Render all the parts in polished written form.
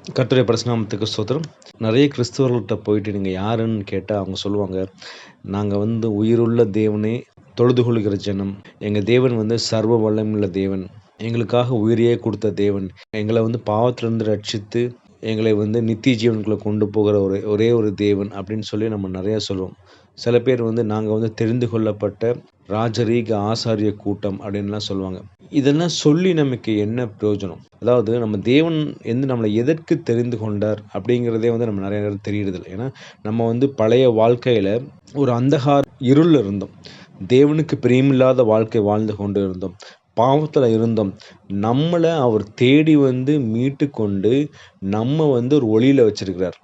கர்த்தருடைய பரிசுநாமத்துக்கு ஸ்தோத்திரம். நிறைய கிறிஸ்தவர்கள்ட்ட போயிட்டு நீங்கள் யாருன்னு கேட்டால் அவங்க சொல்லுவாங்க, நாங்கள் உயிருள்ள தேவனை தொழுது கொள்கிற ஜனம். எங்கள் தேவன் சர்வ வல்லமையுள்ள தேவன். எங்களுக்காக உயிரையே கொடுத்த தேவன். எங்களை பாவத்திலிருந்து ரட்சித்து எங்களை நித்திய ஜீவனுக்குள்ளே கொண்டு போகிற ஒரே ஒரு தேவன் அப்படின்னு சொல்லி நம்ம நிறையா சொல்லுவோம். சில பேர் நாங்கள் தெரிந்து கொள்ளப்பட்ட ராஜரீக ஆசாரிய கூட்டம் அப்படின்லாம் சொல்லுவாங்க. இதெல்லாம் சொல்லி நமக்கு என்ன பிரயோஜனம்? அதாவது நம்ம தேவன் நம்மளை எதற்கு தெரிந்து கொண்டார் அப்படிங்கிறதே நம்ம நிறைய நேரம் தெரியறதில்லை. ஏன்னா நம்ம பழைய வாழ்க்கையில் ஒரு அந்தகார இருளில் இருந்தோம். தேவனுக்கு பிரியமில்லாத வாழ்க்கை வாழ்ந்து கொண்டு இருந்தோம். பாவத்தில் இருந்தோம். நம்மளை அவர் தேடி மீட்டு கொண்டு நம்ம ஒரு ஒளியில் வச்சிருக்கிறார்.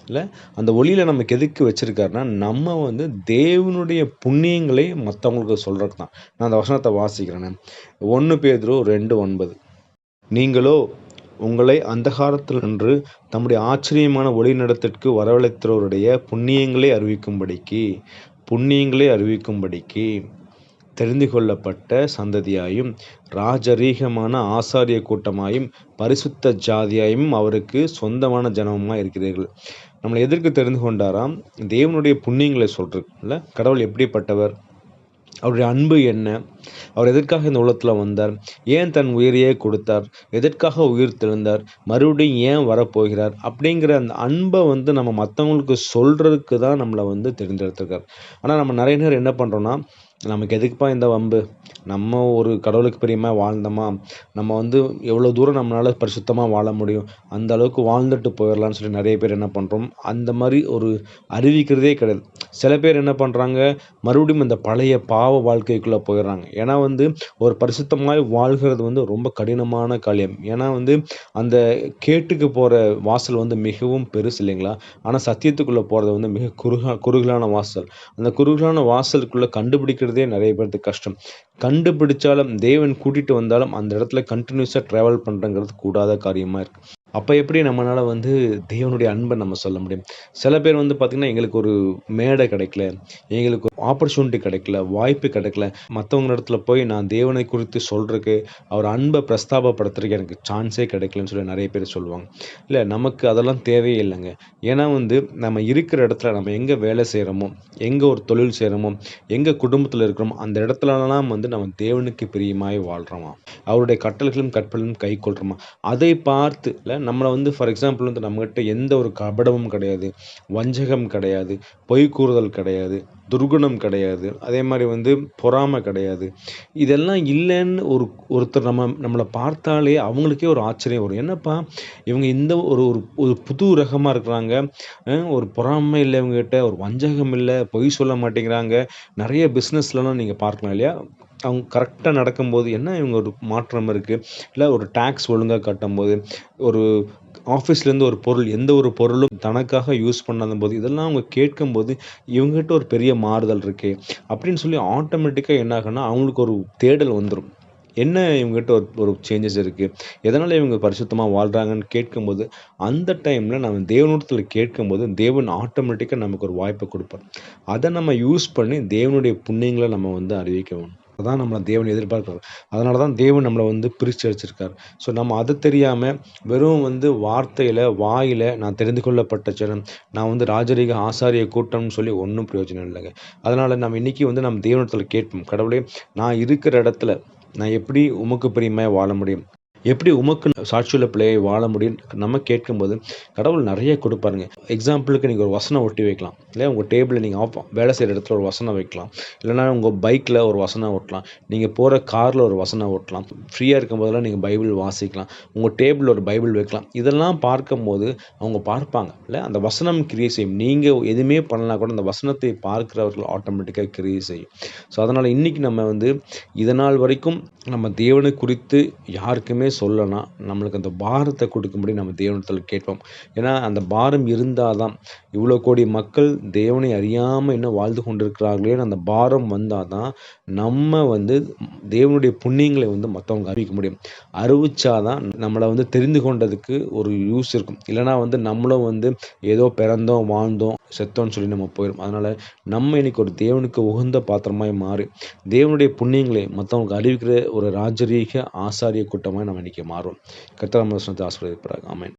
இல்லை, அந்த ஒளியில் நமக்கு எதுக்கு வச்சிருக்காருன்னா, நம்ம தேவனுடைய புண்ணியங்களை மற்றவங்களுக்கு சொல்கிறது தான். நான் அந்த வசனத்தை வாசிக்கிறேன். 1 பேதுரு 2:9. நீங்களோ உங்களை அந்தகாரத்தில் நின்று தம்முடைய ஆச்சரியமான ஒளி நடத்திற்கு வரவழைத்தவருடைய புண்ணியங்களை அறிவிக்கும்படிக்கு தெரிந்து கொள்ளப்பட்ட சந்ததியாயும் ராஜரீகமான ஆசாரிய கூட்டமாயும் பரிசுத்த ஜாதியாயும் அவருக்கு சொந்தமான ஜனமுமாக இருக்கிறீர்கள். நம்மளை எதற்கு தெரிந்து கொண்டாராம்? தேவனுடைய புண்ணியங்களை சொல்றதுல கடவுள் எப்படிப்பட்டவர், அவருடைய அன்பு என்ன, அவர் எதற்காக இந்த உலகத்தில் வந்தார், ஏன் தன் உயிரையே கொடுத்தார், எதற்காக உயிர் தெழுந்தார், மறுபடியும் ஏன் வரப்போகிறார் அப்படிங்கிற அந்த அன்பை நம்ம மற்றவங்களுக்கு சொல்றதுக்கு தான் நம்மளை தெரிந்தெடுத்திருக்கார். ஆனால் நம்ம நிறைய நேரம் என்ன பண்ணுறோன்னா, நமக்கு எதுக்குப்பா இந்த வம்பு, நம்ம ஒரு கடவுளுக்கு பிரியமாக வாழ்ந்தோமா, நம்ம எவ்வளோ தூரம் நம்மளால் பரிசுத்தமாக வாழ முடியும் அந்த அளவுக்கு வாழ்ந்துட்டு போயிடலான்னு சொல்லி நிறைய பேர் என்ன பண்ணுறோம், அந்த மாதிரி ஒரு அறிவிக்கிறதே கிடையாது. சில பேர் என்ன பண்ணுறாங்க, மறுபடியும் இந்த பழைய பாவ வாழ்க்கைக்குள்ளே போயிடுறாங்க. ஏன்னா ஒரு பரிசுத்தமாய் வாழ்கிறது ரொம்ப கடினமான காரியம். ஏன்னா அந்த கேட்டுக்கு போகிற வாசல் மிகவும் பெருசு இல்லைங்களா? ஆனால் சத்தியத்துக்குள்ளே போகிறது மிக குறுகலான வாசல். அந்த குறுகலான வாசலுக்குள்ளே கண்டுபிடிக்கிறதே நிறைய பேருக்கு கஷ்டம். கண்டுபிடிச்சாலும் தேவன் கூட்டிட்டு வந்தாலும் அந்த இடத்துல கண்டினியூஸாக ட்ராவல் பண்ணுறங்கிறது கூடாத காரியமாக இருக்குது. அப்போ எப்படி நம்மளால் தேவனுடைய அன்பை நம்ம சொல்ல முடியும்? சில பேர் பார்த்திங்கன்னா, எங்களுக்கு ஒரு மேடை கிடைக்கல, எங்களுக்கு ஒரு ஆப்பர்ச்சுனிட்டி கிடைக்கல, வாய்ப்பு கிடைக்கல, மற்றவங்க இடத்துல போய் நான் தேவனை குறித்து சொல்கிறதுக்கு, அவர் அன்பை பிரஸ்தாபப்படுத்துறதுக்கு எனக்கு சான்ஸே கிடைக்கலன்னு சொல்லி நிறைய பேர் சொல்லுவாங்க. இல்லை, நமக்கு அதெல்லாம் தேவையே இல்லைங்க. ஏன்னா நம்ம இருக்கிற இடத்துல நம்ம எங்கே வேலை செய்கிறோமோ, எங்கே ஒரு தொழில் செய்கிறோமோ, எங்கே குடும்பத்தில் இருக்கிறோமோ அந்த இடத்துலலாம் நம்ம தேவனுக்கு பிரியமாய் வாழ்கிறோமா, அவருடைய கட்டளைகளும் கற்பனையும் கை கொள்கிறோமா, அதை பார்த்து இல்லை நம்மளை ஃபார் எக்ஸாம்பிள் நம்மகிட்ட எந்த ஒரு கபடமும் கிடையாது, வஞ்சகம் கிடையாது, பொய் கூறுதல் கிடையாது, துர்குணம் கிடையாது, அதே மாதிரி பொறாமை கிடையாது. இதெல்லாம் இல்லைன்னு ஒருத்தர் நம்மளை பார்த்தாலே அவங்களுக்கே ஒரு ஆச்சரியம் வரும். என்னப்பா இவங்க இந்த ஒரு ஒரு புது ரகமாக இருக்கிறாங்க, ஒரு பொறாமை இல்லை இவங்ககிட்ட, ஒரு வஞ்சகம் இல்லை, பொய் சொல்ல மாட்டேங்கிறாங்க. நிறைய பிஸ்னஸ்லாம் நீங்கள் பார்க்கலாம் இல்லையா, அவங்க கரெக்டாக நடக்கும்போது என்ன இவங்க ஒரு மாற்றம் இருக்குது. இல்லை, ஒரு டேக்ஸ் ஒழுங்காக கட்டும்போது, ஒரு ஆஃபீஸ்லேருந்து ஒரு பொருள் எந்த ஒரு பொருளும் தனக்காக யூஸ் பண்ணாத போது, இதெல்லாம் அவங்க கேட்கும்போது இவங்ககிட்ட ஒரு பெரிய மாறுதல் இருக்கே அப்படின்னு சொல்லி ஆட்டோமேட்டிக்காக என்ன ஆகுன்னா அவங்களுக்கு ஒரு தேடல் வந்துடும். என்ன இவங்ககிட்ட ஒரு சேஞ்சஸ் இருக்குது, எதனால் இவங்க பரிசுத்தமாக வாழ்கிறாங்கன்னு கேட்கும்போது, அந்த டைமில் நம்ம தேவனிடத்தில் கேட்கும்போது தேவன் ஆட்டோமேட்டிக்காக நமக்கு ஒரு வாய்ப்பை கொடுப்பார். அதை நம்ம யூஸ் பண்ணி தேவனுடைய புண்ணியங்களை நம்ம அறிவிக்கணும். அதான் நம்மளை தேவன் எதிர்பார்க்குறாரு. அதனால தான் தேவன் நம்மளை பிரித்து வச்சிருக்கார். ஸோ நம்ம அதை தெரியாமல் வெறும் வார்த்தையில் வாயில் நான் தெரிந்து கொள்ளப்பட்ட ஜனம், நான் ராஜரீக ஆசாரிய கூட்டம்னு சொல்லி ஒன்றும் பிரயோஜனம் இல்லைங்க. அதனால் நம்ம இன்றைக்கி நம்ம தேவனிடத்தில் கேட்போம், கடவுளே நான் இருக்கிற இடத்துல நான் எப்படி உமக்கு பிரியமாக வாழ முடியும், எப்படி உமக்கு சாட்சியுள்ள பிள்ளையை வாழ முடியும் நம்ம கேட்கும்போது கடவுள் நிறைய கொடுப்பாருங்க. எக்ஸாம்பிளுக்கு நீங்கள் ஒரு வசனம் ஒட்டி வைக்கலாம், இல்லை உங்கள் டேபிளில் நீங்கள் வேலை செய்கிற இடத்துல ஒரு வசனம் வைக்கலாம், இல்லைனா உங்கள் பைக்கில் ஒரு வசனம் ஓட்டலாம், நீங்கள் போகிற காரில் ஒரு வசனம் ஓட்டலாம், ஃப்ரீயாக இருக்கும்போதெல்லாம் நீங்கள் பைபிள் வாசிக்கலாம், உங்கள் டேபிளில் ஒரு பைபிள் வைக்கலாம். இதெல்லாம் பார்க்கும்போது அவங்க பார்ப்பாங்க, இல்லை அந்த வசனம் கிரியை செய்யும். நீங்கள் எதுவுமே பண்ணலாம் கூட அந்த வசனத்தை பார்க்குறவர்கள் ஆட்டோமேட்டிக்காக கிரியை செய்யும். ஸோ அதனால் இன்றைக்கி நம்ம இதனால் வரைக்கும் நம்ம தேவனை குறித்து யாருக்குமே சொல்லலாம், நம்மளுக்கு அந்த பாரத்தை கொடுக்கும்படி நம்ம தேவனிடத்தில் கேட்போம். ஏன்னா அந்த பாரம் இருந்தால் தான், இவ்வளோ கோடி மக்கள் தேவனை அறியாமல் இன்னும் வாழ்ந்து கொண்டிருக்கிறார்களே, அந்த பாரம் வந்தால் தான் நம்ம தேவனுடைய புண்ணியங்களை மற்றவங்க அறிவிக்க முடியும். அறிவிச்சாதான் நம்மளை தெரிந்து கொண்டதுக்கு ஒரு யூஸ் இருக்கும். இல்லைனா நம்மளும் ஏதோ பிறந்தோம் வாழ்ந்தோம் செத்தோன்னு சொல்லி நம்ம போயிடும். அதனால் நம்ம இன்னைக்கு ஒரு தேவனுக்கு உகந்த பாத்திரமாய் மாறி தேவனுடைய புண்ணியங்களை மற்றவங்களுக்கு அறிவிக்கிற ஒரு ராஜரீக ஆசாரிய கூட்டமாக நம்ம இன்னைக்கு மாறும். கர்த்தர் நம்மை ஆசீர்வதிப்பாராக. ஆமென்.